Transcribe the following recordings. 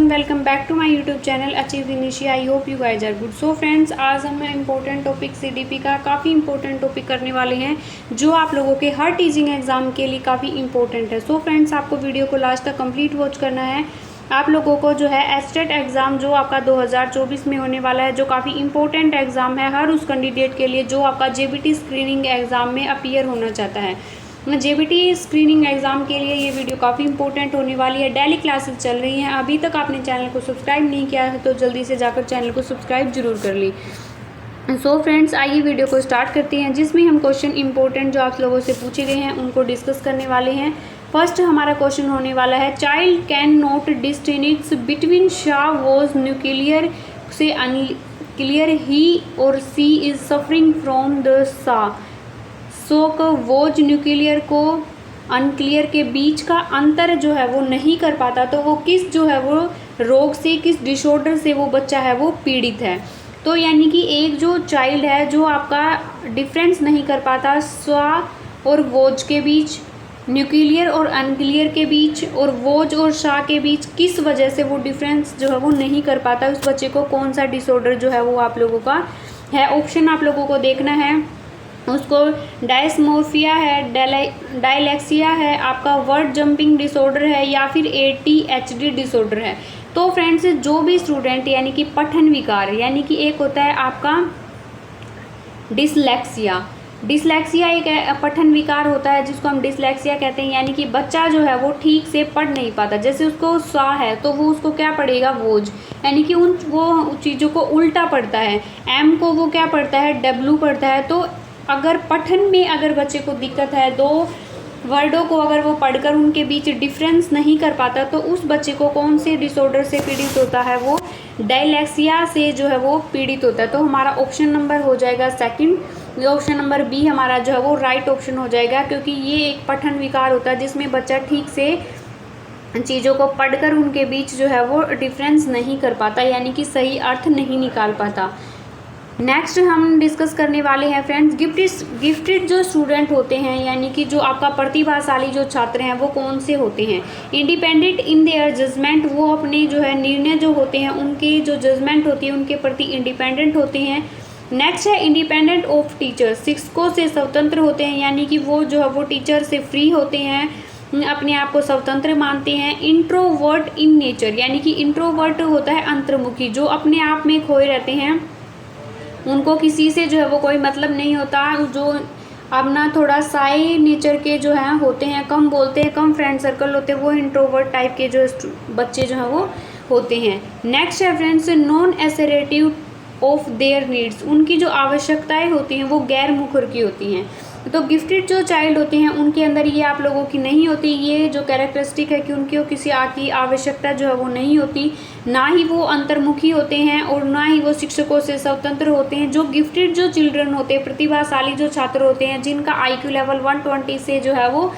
Everyone, welcome back to my YouTube channel achieve इनिशिया। I hope you guys are good. So friends, आज हम important topic CDP का काफ़ी important topic करने वाले हैं जो आप लोगों के हर टीचिंग एग्जाम के लिए काफ़ी इंपॉर्टेंट है। सो फ्रेंड्स, आपको वीडियो को लास्ट तक कंप्लीट वॉच करना है। आप लोगों को जो है एस्टेट एग्ज़ाम जो आपका 2024 में होने वाला है, जो काफ़ी इंपॉर्टेंट एग्ज़ाम है हर उस कैंडिडेट के लिए जो आपका जेबीटी स्क्रीनिंग एग्ज़ाम में अपीयर होना चाहता है। जेबीटी स्क्रीनिंग एग्ज़ाम के लिए ये वीडियो काफ़ी इंपॉर्टेंट होने वाली है। डेली क्लासेस चल रही हैं। अभी तक आपने चैनल को सब्सक्राइब नहीं किया है तो जल्दी से जाकर चैनल को सब्सक्राइब जरूर कर ली। सो फ्रेंड्स, आइए वीडियो को स्टार्ट करते हैं, जिसमें हम क्वेश्चन इंपॉर्टेंट जो आप लोगों से पूछे गए हैं उनको डिस्कस करने वाले हैं। फर्स्ट हमारा क्वेश्चन होने वाला है, child can not distinguish between Shah was nuclear से अनक्लियर, ही और सी इज सफरिंग फ्रॉम द सा। सो को वोज न्यूक्लियर को अनक्लियर के बीच का अंतर जो है वो नहीं कर पाता, तो वो किस जो है वो रोग से, किस डिसऑर्डर से वो बच्चा है वो पीड़ित है। तो यानी कि एक जो चाइल्ड है जो आपका डिफरेंस नहीं कर पाता स्वा और वोज के बीच, न्यूक्लियर और अनक्लियर के बीच और वोज और शाह के बीच, किस वजह से वो डिफरेंस जो है वो नहीं कर पाता, उस बच्चे को कौन सा डिसऑर्डर जो है वो आप लोगों का है। ऑप्शन आप लोगों को देखना है, उसको डायस्मोर्फिया है, डायलेक्सिया है, आपका वर्ड जंपिंग डिसऑर्डर है या फिर ADHD डिसऑर्डर है। तो फ्रेंड्स, जो भी स्टूडेंट यानी कि पठन विकार, यानी कि एक होता है आपका डिसलेक्सिया। डिसलेक्सिया एक पठन विकार होता है जिसको हम डिसलेक्सिया कहते हैं, यानी कि बच्चा जो है वो ठीक से पढ़ नहीं पाता। जैसे उसको सा है तो वो उसको क्या पढ़ेगा, वोज, यानी कि वो चीज़ों को उल्टा पढ़ता है। एम को वो क्या पढ़ता है, डब्लू पढ़ता है। तो अगर पठन में अगर बच्चे को दिक्कत है, दो वर्डों को अगर वो पढ़कर उनके बीच डिफरेंस नहीं कर पाता, तो उस बच्चे को कौन से डिसऑर्डर से पीड़ित होता है, वो डायलेक्सिया से जो है वो पीड़ित होता है। तो हमारा ऑप्शन नंबर हो जाएगा सेकंड। ऑप्शन नंबर बी हमारा जो है वो राइट ऑप्शन हो जाएगा, क्योंकि ये एक पठन विकार होता है जिसमें बच्चा ठीक से चीज़ों को पढ़कर उनके बीच जो है वो डिफरेंस नहीं कर पाता, यानी कि सही अर्थ नहीं निकाल पाता। नेक्स्ट हम डिस्कस करने वाले हैं फ्रेंड्स, गिफ्टेड जो स्टूडेंट होते हैं, यानी कि जो आपका प्रतिभाशाली जो छात्र हैं वो कौन से होते हैं। इंडिपेंडेंट इन देयर जजमेंट, वो अपने जो है निर्णय जो होते हैं, उनके जो जजमेंट होती है उनके प्रति इंडिपेंडेंट होते हैं। नेक्स्ट है इंडिपेंडेंट ऑफ टीचर्स, शिक्षकों से स्वतंत्र होते हैं, यानी कि वो जो है वो टीचर से फ्री होते हैं, अपने आप को स्वतंत्र मानते हैं। इंट्रोवर्ट इन नेचर, यानी कि इंट्रोवर्ट होता है अंतर्मुखी, जो अपने आप में खोए रहते हैं, उनको किसी से जो है वो कोई मतलब नहीं होता। जो अपना थोड़ा साई नेचर के जो हैं होते हैं, कम बोलते हैं, कम फ्रेंड सर्कल होते हैं, वो इंट्रोवर्ट टाइप के जो बच्चे जो हैं वो होते हैं। नेक्स्ट है friends, non assertive of their needs, उनकी जो आवश्यकताएं होती हैं वो गैर मुखर की होती हैं। तो गिफ्टेड जो चाइल्ड होते हैं उनके अंदर ये आप लोगों की नहीं होती, ये जो कैरेक्टरिस्टिक है कि उनकी किसी की आवश्यकता जो है वो नहीं होती, ना ही वो अंतर्मुखी होते हैं और ना ही वो शिक्षकों से स्वतंत्र होते हैं। जो गिफ्टेड जो चिल्ड्रन होते हैं, प्रतिभाशाली जो छात्र होते हैं, जिनका IQ लेवल 120 से जो है वो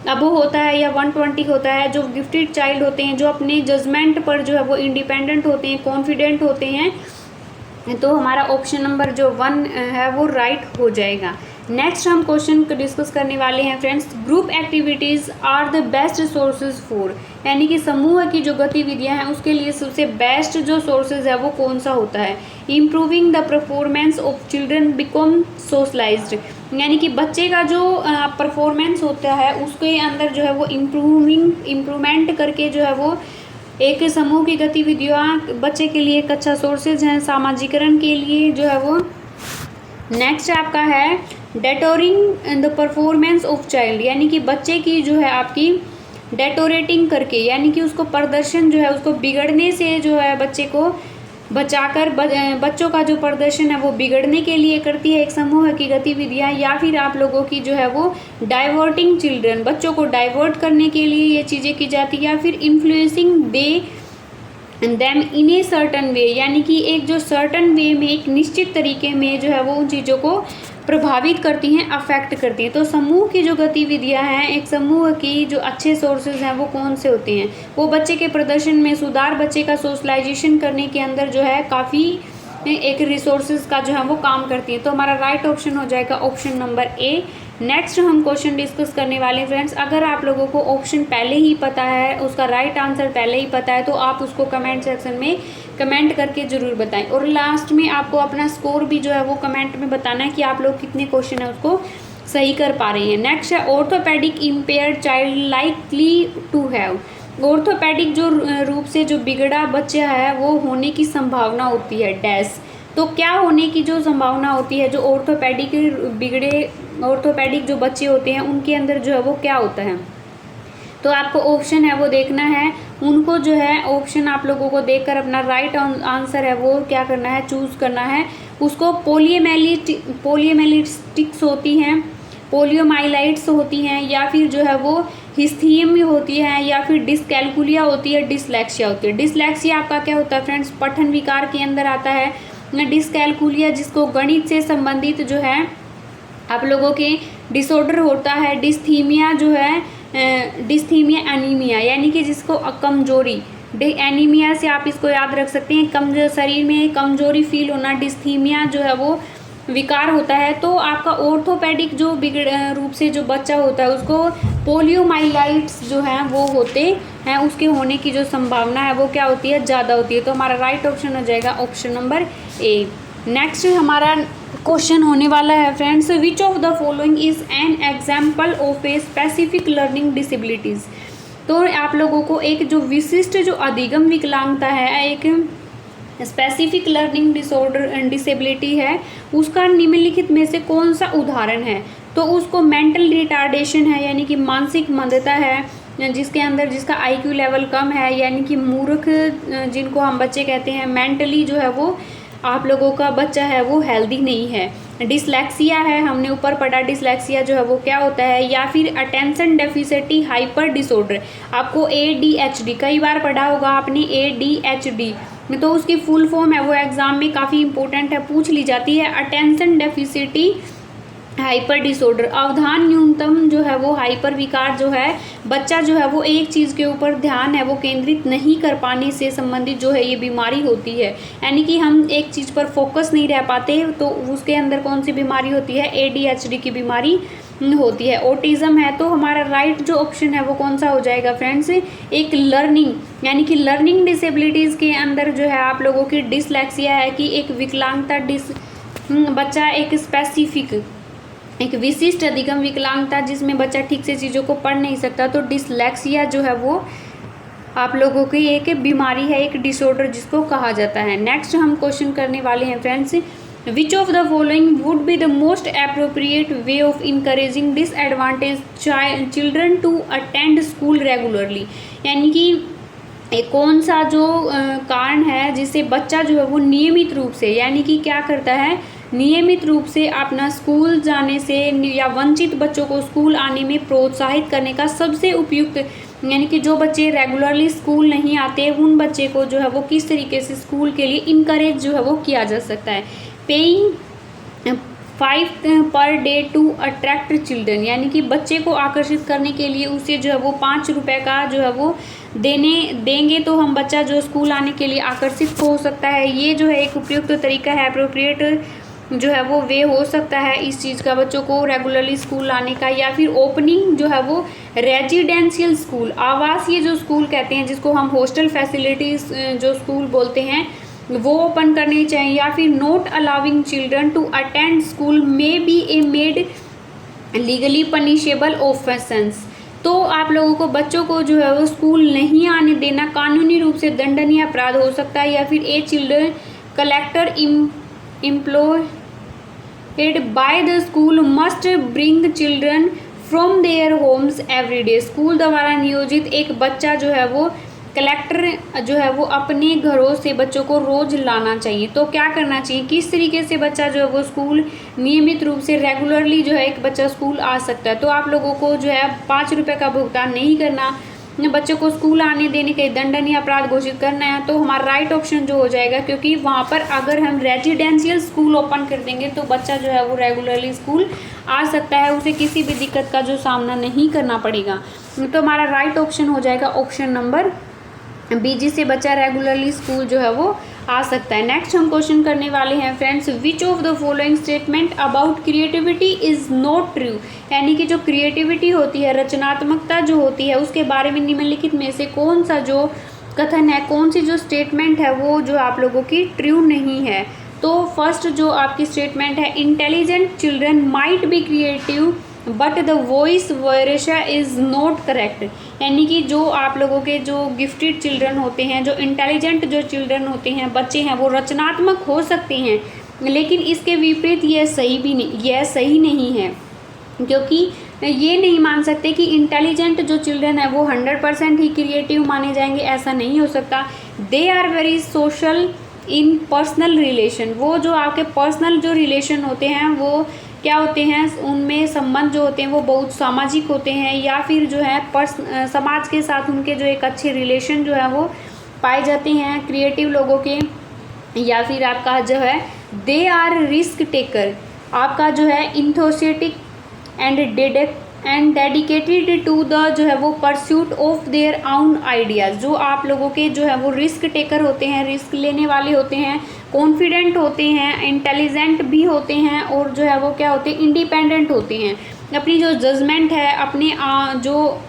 अबो होता है या 120 होता है, जो गिफ्टेड चाइल्ड होते हैं, जो अपने जजमेंट पर जो है वो इंडिपेंडेंट होते हैं, कॉन्फिडेंट होते हैं, तो हमारा ऑप्शन नंबर जो 1 है वो राइट हो जाएगा। नेक्स्ट हम क्वेश्चन डिस्कस करने वाले हैं friends, group activities are the best sources for, यानी कि समूह की जो गतिविधियां हैं उसके लिए सबसे बेस्ट जो सोर्सेज है वो कौन सा होता है। Improving the performance of children become socialised, यानी कि बच्चे का जो परफॉर्मेंस होता है उसके अंदर जो है वो इम्प्रूवमेंट करके जो है वो एक समूह की गतिविधियाँ बच्चे के लिए एक अच्छा सोर्सेज हैं सामाजिकरण के लिए जो है वो। नेक्स्ट आपका है डेटोरिंग द परफॉर्मेंस ऑफ चाइल्ड, यानी कि बच्चे की जो है आपकी डेटोरेटिंग करके, यानी कि उसको प्रदर्शन जो है उसको बिगड़ने से जो है बच्चे को बचाकर बच्चों का जो प्रदर्शन है वो बिगड़ने के लिए करती है एक समूह की गतिविधियाँ। या फिर आप लोगों की जो है वो डाइवर्टिंग चिल्ड्रन, बच्चों को डाइवर्ट करने के लिए ये चीज़ें की जाती है। या फिर influencing them in a certain way, यानी कि एक जो सर्टन वे में एक निश्चित तरीके में जो है वो उन चीज़ों को प्रभावित करती हैं, अफेक्ट करती हैं। तो समूह की जो गतिविधियां हैं, एक समूह की जो अच्छे सोर्सेज हैं वो कौन से होते हैं, वो बच्चे के प्रदर्शन में सुधार, बच्चे का सोशलाइजेशन करने के अंदर जो है काफ़ी एक रिसोर्सेज का जो है वो काम करती है। तो हमारा राइट ऑप्शन हो जाएगा ऑप्शन नंबर A, नेक्स्ट हम क्वेश्चन डिस्कस करने वाले हैं फ्रेंड्स। अगर आप लोगों को ऑप्शन पहले ही पता है, उसका राइट आंसर पहले ही पता है, तो आप उसको कमेंट सेक्शन में कमेंट करके ज़रूर बताएं। और लास्ट में आपको अपना स्कोर भी जो है वो कमेंट में बताना है कि आप लोग कितने क्वेश्चन है उसको सही कर पा रहे हैं। नेक्स्ट है orthopaedic impaired child likely to have. Orthopaedic जो रूप से जो बिगड़ा बच्चा है वो होने की संभावना होती है डैश। तो क्या होने की जो संभावना होती है, जो ऑर्थोपेडिक जो बच्चे होते हैं उनके अंदर जो है वो क्या होता है। तो आपको ऑप्शन है वो देखना है, उनको जो है ऑप्शन आप लोगों को देखकर अपना राइट आंसर है वो क्या करना है, चूज़ करना है। उसको पोलियोमाइलिटिक्स होती हैं, पोलियोमाइलाइट्स होती हैं, या फिर जो है वो हिस्थीमिया होती है, या फिर डिसकैलकुलिया होती है, डिसलेक्सिया होती है। डिसलेक्सिया आपका क्या होता है फ्रेंड्स, पठन विकार के अंदर आता है। डिसकैलकुलिया जिसको गणित से संबंधित जो है आप लोगों के डिसऑर्डर होता है। डिस्थीमिया जो है डिस्थीमिया एनीमिया, यानी कि जिसको कमजोरी, एनीमिया से आप इसको याद रख सकते हैं, शरीर में कमजोरी फील होना, डिस्थीमिया जो है वो विकार होता है। तो आपका ऑर्थोपेडिक जो रूप से जो बच्चा होता है उसको पोलियोमाइलाइट्स जो हैं वो होते हैं, उसके होने की जो संभावना है वो क्या होती है, ज़्यादा होती है। तो हमारा राइट ऑप्शन हो जाएगा ऑप्शन नंबर ए। नेक्स्ट हमारा क्वेश्चन होने वाला है friends, which of the following is an example of a specific learning disabilities. तो आप लोगों को एक जो विशिष्ट जो अधिगम विकलांगता है, एक स्पेसिफिक लर्निंग डिसेबिलिटी है, उसका निम्नलिखित में से कौन सा उदाहरण है। तो उसको मेंटल रिटार्डेशन है, यानी कि मानसिक मंदता है, जिसके अंदर जिसका IQ लेवल कम है, यानी कि मूर्ख जिनको हम बच्चे कहते हैं। मेंटली जो है वो आप लोगों का बच्चा है वो हेल्दी नहीं है। डिसलेक्सिया है, हमने ऊपर पढ़ा डिसलेक्सिया जो है वो क्या होता है, या फिर अटेंशन डेफिसिट हाइपर डिसऑर्डर। आपको ADHD कई बार पढ़ा होगा आपने, ADHD तो उसकी फुल फॉर्म है वो एग्जाम में काफ़ी इंपॉर्टेंट है, पूछ ली जाती है। अटेंशन डेफिसिट हाइपर डिसऑर्डर, अवधान न्यूनतम जो है वो हाइपर विकार जो है, बच्चा जो है वो एक चीज़ के ऊपर ध्यान है वो केंद्रित नहीं कर पाने से संबंधित जो है ये बीमारी होती है। यानी कि हम एक चीज़ पर फोकस नहीं रह पाते, तो उसके अंदर कौन सी बीमारी होती है, ADHD की बीमारी होती है। ऑटिज्म है, तो हमारा राइट जो ऑप्शन है वो कौन सा हो जाएगा फ्रेंड्स, एक लर्निंग, यानी कि लर्निंग डिसेबिलिटीज़ के अंदर जो है आप लोगों की डिसलेक्सिया है कि एक विकलांगता बच्चा एक स्पेसिफिक एक विशिष्ट अधिगम विकलांगता जिसमें बच्चा ठीक से चीज़ों को पढ़ नहीं सकता। तो डिसलेक्सिया जो है वो आप लोगों की एक बीमारी है, एक डिसऑर्डर जिसको कहा जाता है। नेक्स्ट हम क्वेश्चन करने वाले हैं friends, which of the following would be the most appropriate way of encouraging disadvantage children to attend school regularly. यानी कि कौन सा जो कारण है जिससे बच्चा जो है वो नियमित रूप से, यानी कि क्या करता है, नियमित रूप से अपना स्कूल जाने से या वंचित बच्चों को स्कूल आने में प्रोत्साहित करने का सबसे उपयुक्त, यानी कि जो बच्चे रेगुलरली स्कूल नहीं आते उन बच्चे को जो है वो किस तरीके से स्कूल के लिए इनकरेज जो है वो किया जा सकता है। Paying 5 per day to attract children, यानी कि बच्चे को आकर्षित करने के लिए उसे जो है वो 5 रुपये का जो है वो देंगे तो हम बच्चा जो स्कूल आने के लिए आकर्षित हो सकता है। ये जो है एक उपयुक्त तरीका है, अप्रोप्रिएट जो है वो वे हो सकता है इस चीज़ का, बच्चों को रेगुलरली स्कूल लाने का। या फिर ओपनिंग जो है वो रेजिडेंशियल स्कूल, आवासीय जो स्कूल कहते हैं जिसको हम हॉस्टल फैसिलिटीज़ जो स्कूल बोलते हैं वो ओपन करनी चाहिए। या फिर not allowing children to attend school may be a made legally punishable offences. तो आप लोगों को बच्चों को जो है वो स्कूल नहीं आने देना कानूनी रूप से दंडनीय अपराध हो सकता है। या फिर a children collector employed by the school must bring children from their homes every day। School द्वारा नियोजित एक बच्चा जो है वो कलेक्टर जो है वो अपने घरों से बच्चों को रोज लाना चाहिए। तो क्या करना चाहिए, किस तरीके से बच्चा जो है वो स्कूल नियमित रूप से रेगुलरली जो है एक बच्चा स्कूल आ सकता है। तो आप लोगों को जो है 5 रुपये का भुगतान नहीं करना, बच्चों को स्कूल आने देने के दंडनीय अपराध घोषित करना है। तो हमारा राइट ऑप्शन जो हो जाएगा, क्योंकि वहाँ पर अगर हम रेजिडेंशियल स्कूल ओपन कर देंगे तो बच्चा जो है वो रेगुलरली स्कूल आ सकता है, उसे किसी भी दिक्कत का जो सामना नहीं करना पड़ेगा। तो हमारा राइट ऑप्शन हो जाएगा ऑप्शन नंबर बीजी से बच्चा रेगुलरली स्कूल जो है वो आ सकता है। नेक्स्ट हम क्वेश्चन करने वाले हैं friends, which of the following statement about creativity is not true, यानी कि जो क्रिएटिविटी होती है, रचनात्मकता जो होती है, उसके बारे में निम्नलिखित में से कौन सा जो कथन है, कौन सी जो स्टेटमेंट है वो जो आप लोगों की ट्रू नहीं है। तो फर्स्ट जो आपकी स्टेटमेंट है, intelligent children might be creative but the voice Varsha is not correct, यानी कि जो आप लोगों के जो गिफ्टेड चिल्ड्रन होते हैं, जो इंटेलिजेंट जो चिल्ड्रन होते हैं, बच्चे हैं, वो रचनात्मक हो सकते हैं, लेकिन इसके विपरीत यह सही नहीं है, क्योंकि ये नहीं मान सकते कि इंटेलिजेंट जो चिल्ड्रन है वो 100% ही क्रिएटिव माने जाएंगे, ऐसा नहीं हो सकता। They are very social in personal relation, वो जो आपके पर्सनल जो रिलेशन होते हैं वो क्या होते हैं, उनमें संबंध जो होते हैं वो बहुत सामाजिक होते हैं, या फिर जो है समाज के साथ उनके जो एक अच्छे रिलेशन जो है वो पाए जाते हैं क्रिएटिव लोगों के। या फिर आपका जो है दे आर रिस्क टेकर, आपका जो है इंथोसिएटिक एंड डेडिकेटेड टू द जो है वो परस्यूट ऑफ देयर आउन आइडियाज़, जो आप लोगों के जो है वो रिस्क टेकर होते हैं, रिस्क लेने वाले होते हैं, कॉन्फिडेंट होते हैं, इंटेलिजेंट भी होते हैं, और जो है वो क्या होते हैं, इंडिपेंडेंट होते हैं। अपनी जो जजमेंट है, अपने जो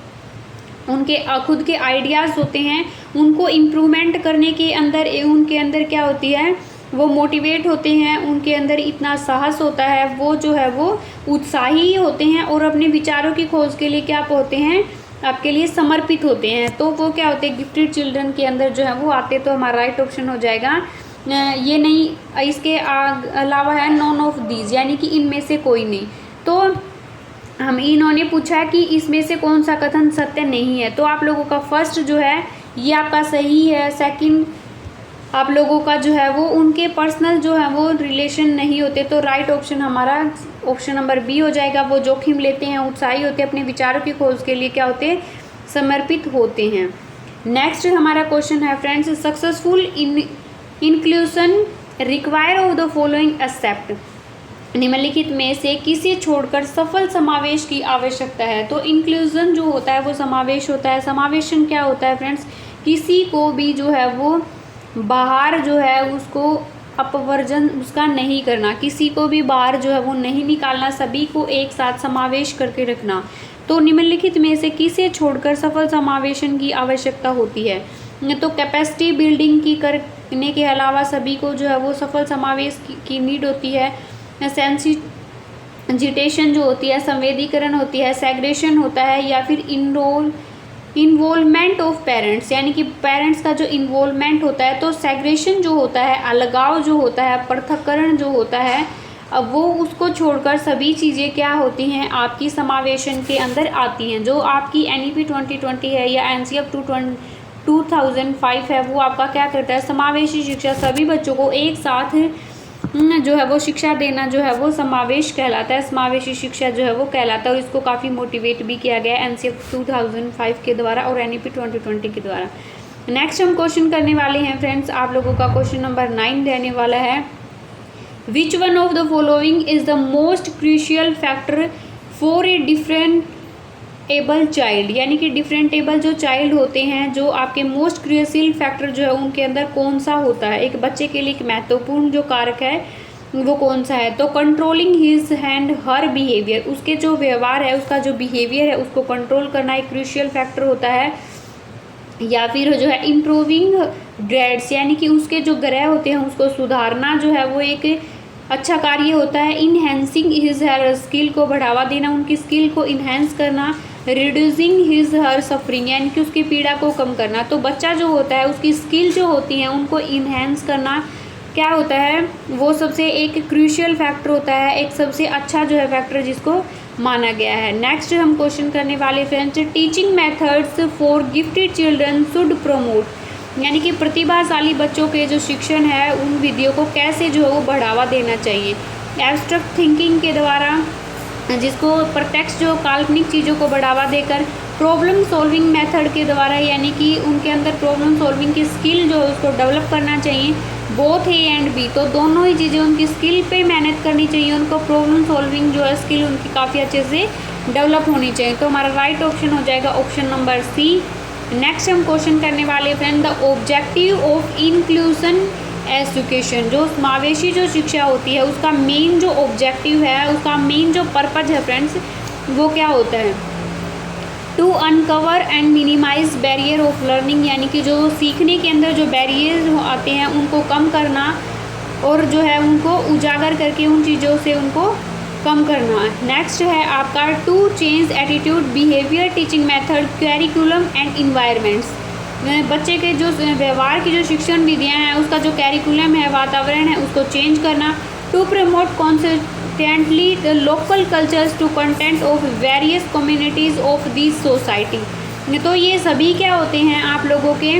उनके खुद के आइडियाज़ होते हैं उनको इम्प्रूवमेंट करने के अंदर उनके अंदर क्या होती है, वो मोटिवेट होते हैं, उनके अंदर इतना साहस होता है, वो जो है वो उत्साही होते हैं, और अपने विचारों की खोज के लिए क्या होते हैं, आपके लिए समर्पित होते हैं। तो वो क्या होते हैं, गिफ्टेड चिल्ड्रन के अंदर जो है वो आते। तो हमारा राइट ऑप्शन हो जाएगा ये नहीं, इसके अलावा है नॉन ऑफ दीज, यानी कि इनमें से कोई नहीं। तो हम इन्होंने पूछा कि इसमें से कौन सा कथन सत्य नहीं है, तो आप लोगों का फर्स्ट जो है ये आपका सही है। सेकंड आप लोगों का जो है वो उनके पर्सनल जो है वो रिलेशन नहीं होते, तो राइट ऑप्शन हमारा ऑप्शन नंबर बी हो जाएगा। वो जोखिम लेते हैं, उत्साही होते हैं, अपने विचारों की खोज के लिए क्या होते हैं, समर्पित होते हैं। नेक्स्ट हमारा क्वेश्चन है friends, successful inclusion require of the following except, निम्नलिखित में से किसे छोड़कर सफल समावेश की आवश्यकता है। तो इंक्लूजन जो होता है वो समावेश होता है। समावेशन क्या होता है फ्रेंड्स, किसी को भी जो है वो बाहर जो है उसको अपवर्जन उसका नहीं करना, किसी को भी बाहर जो है वो नहीं निकालना, सभी को एक साथ समावेश करके रखना। तो निम्नलिखित में से किसे छोड़कर सफल समावेशन की आवश्यकता होती है। तो कैपेसिटी बिल्डिंग की करने के अलावा सभी को जो है वो सफल समावेश की नीड होती है। सेंसिटाइजेशन जो होती है, संवेदीकरण होती है, सेग्रेगेशन होता है, या फिर इन्वॉल्वमेंट ऑफ पेरेंट्स, यानी कि पेरेंट्स का जो इन्वॉल्वमेंट होता है। तो सेग्रेगेशन जो होता है, अलगाव जो होता है, पृथक्करण जो होता है, अब वो उसको छोड़कर सभी चीज़ें क्या होती हैं, आपकी समावेशन के अंदर आती हैं। जो आपकी NEP 2020 है या NCF 2005 है, वो आपका क्या करता है, समावेशी शिक्षा, सभी बच्चों को एक साथ जो है वो शिक्षा देना जो है वो समावेश कहलाता है, समावेशी शिक्षा जो है वो कहलाता है। और इसको काफ़ी मोटिवेट भी किया गया है NCF 2005 के द्वारा और NEP 2020 के द्वारा। नेक्स्ट हम क्वेश्चन करने वाले हैं फ्रेंड्स, आप लोगों का क्वेश्चन नंबर 9 रहने वाला है, which one of the following is the most crucial factor for a different able child, यानी कि डिफरेंटेबल जो चाइल्ड होते हैं, जो आपके मोस्ट क्रूशियल फैक्टर जो है उनके अंदर कौन सा होता है, एक बच्चे के लिए एक महत्वपूर्ण जो कारक है वो कौन सा है। तो कंट्रोलिंग हिज हैंड हर बिहेवियर, उसके जो व्यवहार है, उसका जो बिहेवियर है उसको कंट्रोल करना एक क्रूशियल फैक्टर होता है। या फिर जो है इम्प्रूविंग ग्रेड्स, यानी कि उसके जो ग्रह होते हैं उसको सुधारना जो है वो एक अच्छा कार्य होता है। इनहेंसिंग हिज हर स्किल को बढ़ावा देना, उनकी स्किल को इन्हेंस करना। रिड्यूसिंग हिज हर सफरिंग, यानी कि उसकी पीड़ा को कम करना। तो बच्चा जो होता है उसकी स्किल जो होती हैं उनको इन्हेंस करना क्या होता है, वो सबसे एक क्रूशियल फैक्टर होता है, एक सबसे अच्छा जो है फैक्टर जिसको माना गया है। नेक्स्ट हम क्वेश्चन करने वाले friends, teaching methods for gifted children should promote, यानी कि प्रतिभाशाली बच्चों के जो शिक्षण है उन विधियों को कैसे जो है वो बढ़ावा देना चाहिए। एब्स्ट्रैक्ट थिंकिंग के द्वारा, जिसको प्रत्यक्ष जो काल्पनिक चीज़ों को बढ़ावा देकर, प्रॉब्लम सॉल्विंग मेथड के द्वारा, यानी कि उनके अंदर प्रॉब्लम सॉल्विंग की स्किल जो है उसको डेवलप करना चाहिए। बोथ ए एंड बी, तो दोनों ही चीज़ें उनकी स्किल पे मेहनत करनी चाहिए, उनको प्रॉब्लम सॉल्विंग जो है स्किल उनकी काफ़ी अच्छे से डेवलप होनी चाहिए। तो हमारा राइट ऑप्शन हो जाएगा ऑप्शन नंबर सी, नेक्स्ट हम क्वेश्चन करने वाले friend, the objective of inclusion education, जो समावेशी जो शिक्षा होती है उसका मेन जो ऑब्जेक्टिव है, उसका मेन जो पर्पज है फ्रेंड्स, वो क्या होता है? To uncover and minimise barrier of learning, यानी कि जो सीखने के अंदर जो बैरियर आते हैं उनको कम करना और जो है उनको उजागर करके उन चीज़ों से उनको कम करना। नेक्स्ट है आपका to change attitude behaviour teaching method curriculum and environments, बच्चे के जो व्यवहार की जो शिक्षण विधियाँ हैं उसका जो कैरिकुलम है, वातावरण है, उसको चेंज करना। To promote consistently the local cultures to content of various communities of this society. तो ये सभी क्या होते हैं आप लोगों के,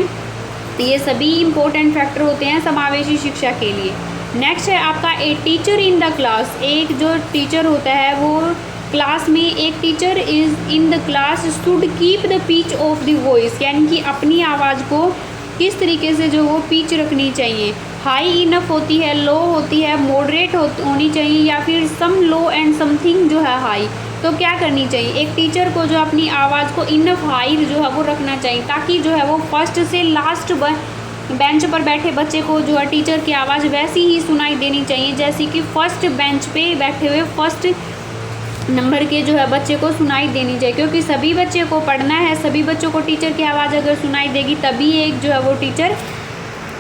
ये सभी इम्पोर्टेंट फैक्टर होते हैं समावेशी शिक्षा के लिए। नेक्स्ट है आपका a teacher in the class, एक जो टीचर होता है वो क्लास में, एक teacher is in the class should keep the pitch of the voice, यानी कि अपनी आवाज़ को किस तरीके से जो वो पिच रखनी चाहिए, हाई इनफ होती है, लो होती है, मॉडरेट होनी चाहिए, या फिर सम लो एंड समथिंग जो है हाई। तो क्या करनी चाहिए, एक टीचर को जो अपनी आवाज़ को इनफ हाई जो है वो रखना चाहिए, ताकि जो है वो फर्स्ट से लास्ट बेंच पर बैठे बच्चे को जो है टीचर की आवाज़ वैसी ही सुनाई देनी चाहिए जैसे कि फर्स्ट बेंच पे बैठे हुए फर्स्ट नंबर के जो है बच्चे को सुनाई देनी चाहिए, क्योंकि सभी बच्चे को पढ़ना है, सभी बच्चों को टीचर की आवाज़ अगर सुनाई देगी तभी एक जो है वो टीचर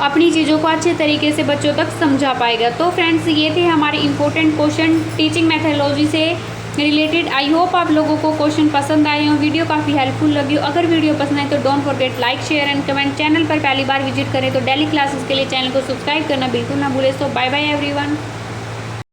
अपनी चीज़ों को अच्छे तरीके से बच्चों तक समझा पाएगा। तो फ्रेंड्स ये थे हमारे इंपॉर्टेंट क्वेश्चन टीचिंग मेथोडोलॉजी से रिलेटेड। आई होप आप लोगों को क्वेश्चन पसंद आए हों, वीडियो काफ़ी हेल्पफुल लगी हो। अगर वीडियो पसंद आए तो don't forget like share and comment. Channel पर पहली बार विजिट करें तो डेली क्लासेस के लिए चैनल को सब्सक्राइब करना बिल्कुल ना भूलें। सो बाय बाय एवरीवन।